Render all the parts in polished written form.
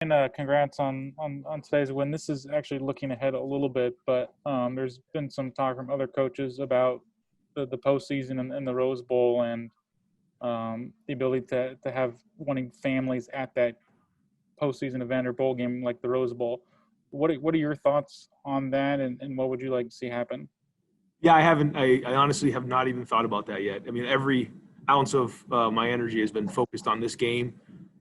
And congrats on today's win. This is actually looking ahead a little bit, but there's been some talk from other coaches about the postseason and the Rose Bowl and the ability to have wanting families at that postseason event or bowl game like the Rose Bowl. What are your thoughts on that, and what would you like to see happen? Yeah, I haven't. I honestly have not even thought about that yet. I mean, every ounce of my energy has been focused on this game.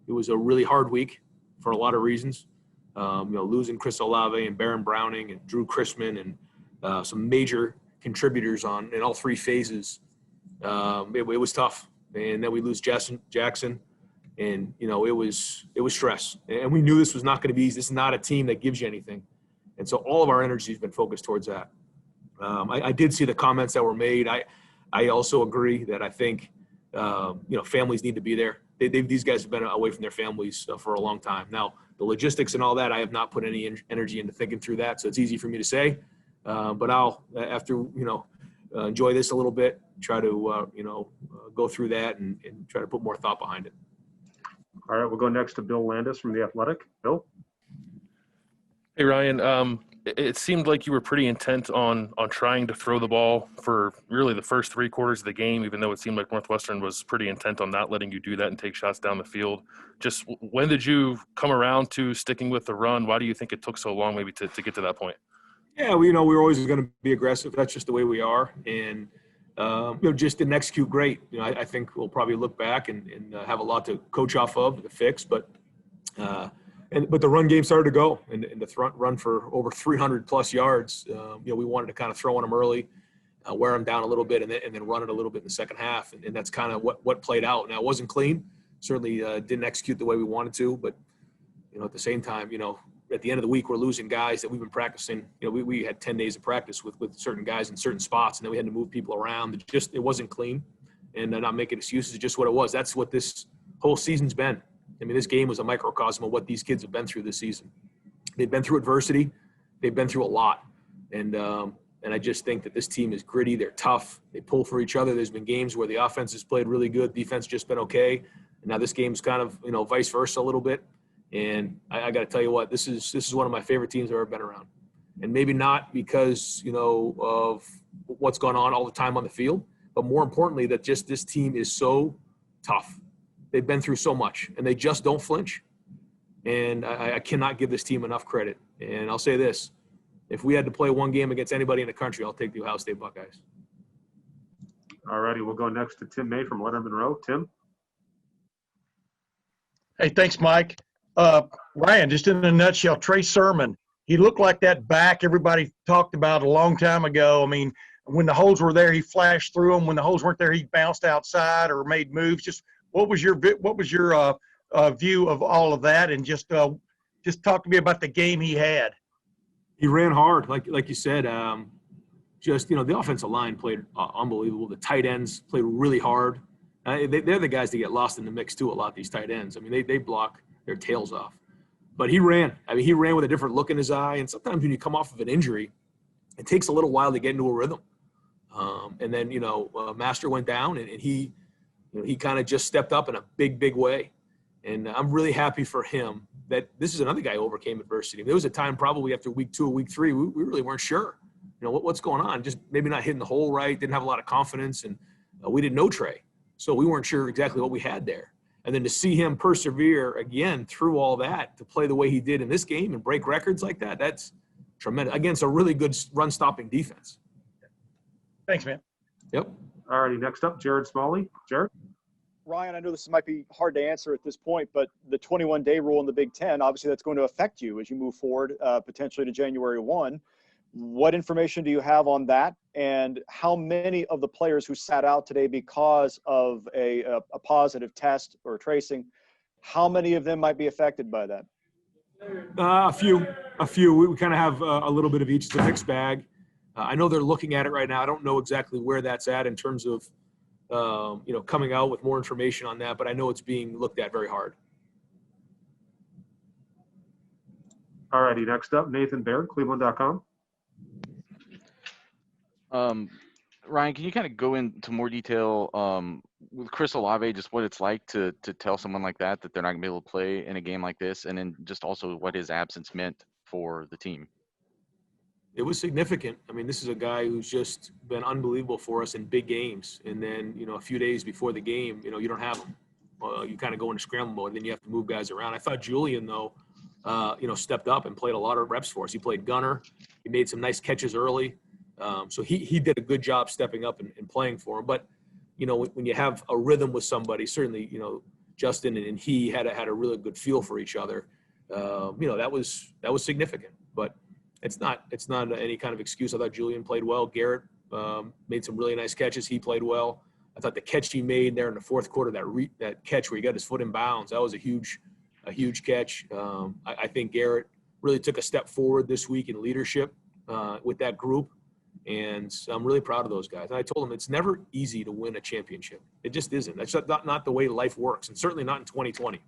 It was a really hard week for a lot of reasons. Losing Chris Olave and Baron Browning and Drew Chrisman and some major contributors in all three phases. It was tough, and then we lose Jackson, and it was stress. And we knew this was not going to be easy. This is not a team that gives you anything, and so all of our energy has been focused towards that. I did see the comments that were made. I also agree that I think families need to be there. These guys have been away from their families for a long time. Now, the logistics and all that, I have not put any energy into thinking through that, so it's easy for me to say. But I'll, after enjoy this a little bit, try to go through that and try to put more thought behind it. All right, we'll go next to Bill Landis from The Athletic. Bill? Hey, Ryan. It seemed like you were pretty intent on trying to throw the ball for really the first three quarters of the game, even though it seemed like Northwestern was pretty intent on not letting you do that and take shots down the field. Just when did you come around to sticking with the run? Why do you think it took so long maybe to get to that point? Yeah, we were always going to be aggressive. That's just the way we are. And, just didn't execute great. I think we'll probably look back and have a lot to coach off of, to fix. But the run game started to go, and the front run for over 300-plus yards. We wanted to kind of throw on them early, wear them down a little bit, and then run it a little bit in the second half. And that's kind of what played out. Now, it wasn't clean. Certainly didn't execute the way we wanted to. But, at the same time, at the end of the week, we're losing guys that we've been practicing. We had 10 days of practice with certain guys in certain spots, and then we had to move people around. It wasn't clean, and not making excuses. It's just what it was. That's what this whole season's been. I mean, this game was a microcosm of what these kids have been through this season. They've been through adversity. They've been through a lot. And I just think that this team is gritty. They're tough. They pull for each other. There's been games where the offense has played really good. Defense just been okay. And now this game's kind of, vice versa a little bit. And I got to tell you what, this is one of my favorite teams I've ever been around. And maybe not because, of what's gone on all the time on the field, but more importantly, that just this team is so tough. They've been through so much, and they just don't flinch. And I cannot give this team enough credit. And I'll say this, if we had to play one game against anybody in the country, I'll take the Ohio State Buckeyes. All righty, we'll go next to Tim May from Leonard Monroe. Tim? Hey, thanks, Mike. Ryan, just in a nutshell, Trey Sermon, he looked like that back everybody talked about a long time ago. I mean, when the holes were there, he flashed through them. When the holes weren't there, he bounced outside or made moves. Just what was your view of all of that? And just talk to me about the game he had. He ran hard, like you said. The offensive line played unbelievable. The tight ends played really hard. They're the guys that get lost in the mix too a lot, these tight ends. I mean, they block their tails off. But he ran. I mean, he ran with a different look in his eye. And sometimes when you come off of an injury, it takes a little while to get into a rhythm. And then, Master went down, and he kind of just stepped up in a big, big way. And I'm really happy for him that this is another guy who overcame adversity. There was a time probably after week 2 or week 3, we really weren't sure, what's going on. Just maybe not hitting the hole right, didn't have a lot of confidence, and we didn't know Trey. So we weren't sure exactly what we had there. And then to see him persevere again through all that, to play the way he did in this game and break records like that, that's tremendous. Against a really good run-stopping defense. Thanks, man. Yep. All righty, next up, Jared Smalley. Jared? Ryan, I know this might be hard to answer at this point, but the 21-day rule in the Big Ten, obviously that's going to affect you as you move forward, potentially to January 1. What information do you have on that? And how many of the players who sat out today because of a positive test or tracing, how many of them might be affected by that? A few. We kind of have a little bit of each. It's a mixed bag. I know they're looking at it right now. I don't know exactly where that's at in terms of, coming out with more information on that, but I know it's being looked at very hard. All righty, next up, Nathan Baird, Cleveland.com. Ryan, can you kind of go into more detail with Chris Olave, just what it's like to tell someone like that they're not gonna be able to play in a game like this, and then just also what his absence meant for the team. It was significant. I mean, this is a guy who's just been unbelievable for us in big games. And then, a few days before the game, you don't have him. You kind of go into scramble mode, then you have to move guys around. I thought Julian, though, stepped up and played a lot of reps for us. He played gunner. He made some nice catches early. So he did a good job stepping up and playing for him. But, when you have a rhythm with somebody, certainly, Justin and he had a really good feel for each other. That was significant. But it's not any kind of excuse. I thought Julian played well. Garrett made some really nice catches. He played well. I thought the catch he made there in the fourth quarter, that catch where he got his foot in bounds, that was a huge catch. I think Garrett really took a step forward this week in leadership with that group, and I'm really proud of those guys. And I told him it's never easy to win a championship. It just isn't. That's not the way life works, and certainly not in 2020.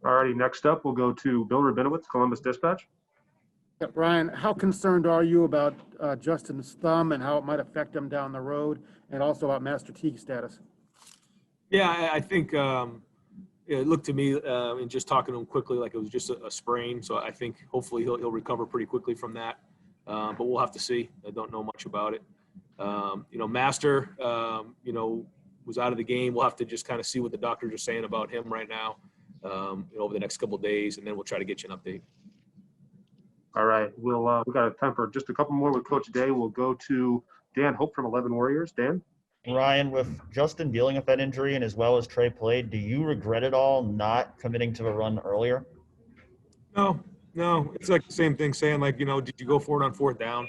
All righty, next up, we'll go to Bill Rabinowitz, Columbus Dispatch. Yeah, Brian, how concerned are you about Justin's thumb and how it might affect him down the road, and also about Master Teague status? Yeah, I think it looked to me, and just talking to him quickly, like it was just a sprain. So I think hopefully he'll recover pretty quickly from that. But we'll have to see. I don't know much about it. Master, was out of the game. We'll have to just kind of see what the doctors are saying about him right now. Over the next couple of days, and then we'll try to get you an update. All right, we got time for just a couple more with Coach Day. We'll go to Dan Hope from 11 Warriors. Dan? Ryan, with Justin dealing with that injury and as well as Trey played, do you regret at all not committing to the run earlier? No. It's like the same thing saying, like, did you go for it on fourth down?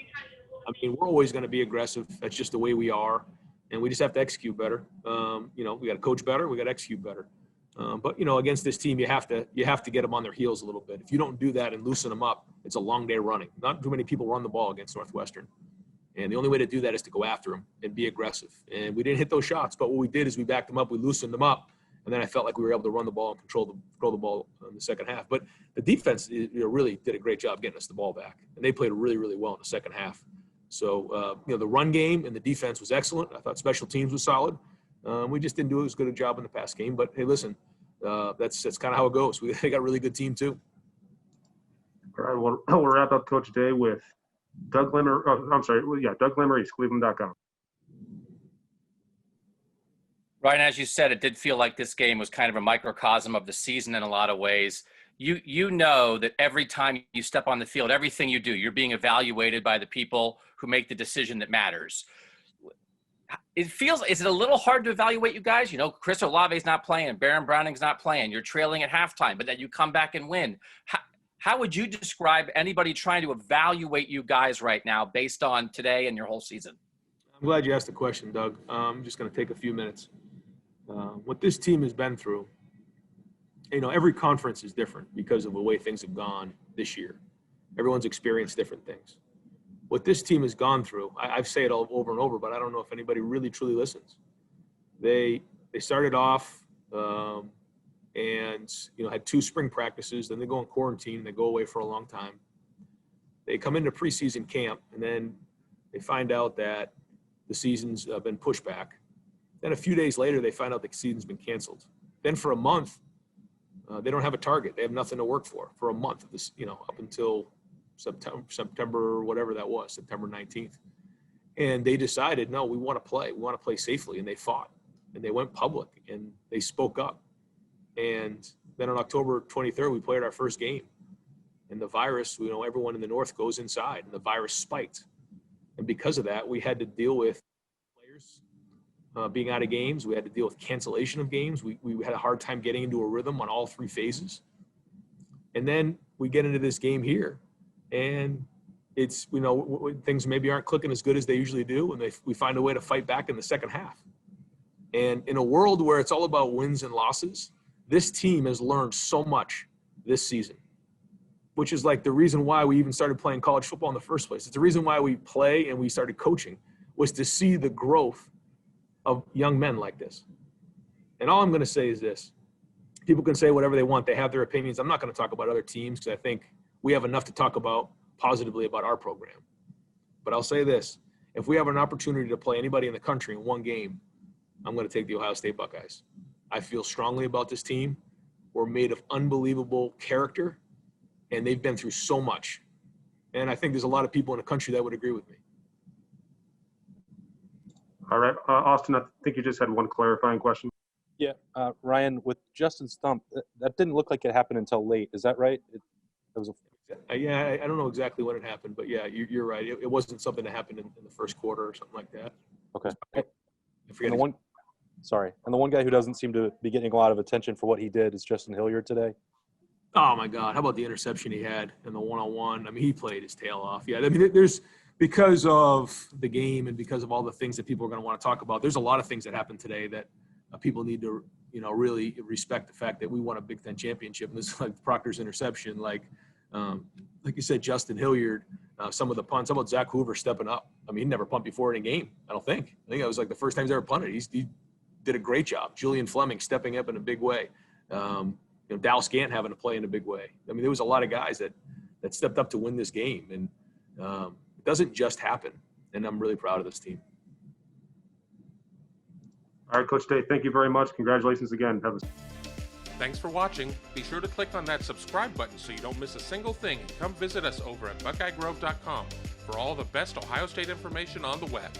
I mean, we're always going to be aggressive. That's just the way we are, and we just have to execute better. We got to coach better. We got to execute better. But against this team, you have to get them on their heels a little bit. If you don't do that and loosen them up, it's a long day running. Not too many people run the ball against Northwestern, and the only way to do that is to go after them and be aggressive. And we didn't hit those shots, but what we did is we backed them up, we loosened them up, and then I felt like we were able to run the ball and control the ball in the second half. But the defense, really did a great job getting us the ball back, and they played really, really well in the second half. So the run game and the defense was excellent. I thought special teams was solid. We just didn't do as good a job in the pass game. But hey, listen, that's kind of how it goes. They got a really good team too. All right, we'll wrap up Coach Day with Doug Lemmer. Doug Lemmer, Cleveland.com. Ryan, as you said, it did feel like this game was kind of a microcosm of the season in a lot of ways. You know that every time you step on the field, everything you do, you're being evaluated by the people who make the decision that matters. Is it a little hard to evaluate you guys? Chris Olave's not playing, Baron Browning's not playing. You're trailing at halftime, but then you come back and win. How would you describe anybody trying to evaluate you guys right now based on today and your whole season? I'm glad you asked the question, Doug. I'm just going to take a few minutes. What this team has been through, every conference is different because of the way things have gone this year. Everyone's experienced different things. What this team has gone through, I've said it all over and over, but I don't know if anybody really truly listens. They started off and had 2 spring practices, then they go in quarantine and they go away for a long time. They come into preseason camp and then they find out that the season's been pushed back. Then a few days later, they find out the season's been canceled. Then for a month, they don't have a target. They have nothing to work for a month. This, up until September, whatever that was, September 19th. And they decided, no, we want to play. We want to play safely. And they fought. And they went public. And they spoke up. And then on October 23rd, we played our first game. And the virus, everyone in the North goes inside. And the virus spiked. And because of that, we had to deal with players being out of games. We had to deal with cancellation of games. We had a hard time getting into a rhythm on all 3 phases. And then we get into this game here. And it's, things maybe aren't clicking as good as they usually do. And we find a way to fight back in the second half. And in a world where it's all about wins and losses, this team has learned so much this season, which is like the reason why we even started playing college football in the first place. It's the reason why we play and we started coaching, was to see the growth of young men like this. And all I'm going to say is this. People can say whatever they want. They have their opinions. I'm not going to talk about other teams because I think we have enough to talk about positively about our program. But I'll say this. if we have an opportunity to play anybody in the country in one game, I'm going to take the Ohio State Buckeyes. I feel strongly about this team. We're made of unbelievable character, and they've been through so much. And I think there's a lot of people in the country that would agree with me. All right, Austin, I think you just had one clarifying question. Yeah, Ryan, with Justin's thump, that didn't look like it happened until late. Is that right? It was Yeah, I don't know exactly when it happened, but yeah, you're right. It wasn't something that happened in the first quarter or something like that. okay. I forget. And the one guy who doesn't seem to be getting a lot of attention for what he did is Justin Hilliard today. Oh my God! How about the interception he had in the one-on-one? I mean, he played his tail off. Yeah, I mean, there's because of the game and because of all the things that people are going to want to talk about. There's a lot of things that happened today that people need to, really respect the fact that we won a Big Ten championship. And this is like Proctor's interception, like you said, Justin Hilliard, some of the punts. How about Zach Hoover stepping up? I mean, he never punted before in a game. I think that was like the first time he's ever punted. He did a great job. Julian Fleming stepping up in a big way. Dallas Gant having to play in a big way. I mean, there was a lot of guys that stepped up to win this game, and it doesn't just happen. And I'm really proud of this team. All right, Coach Day, thank you very much. Congratulations again. Thanks for watching. Be sure to click on that subscribe button so you don't miss a single thing, and come visit us over at BuckeyeGrove.com for all the best Ohio State information on the web.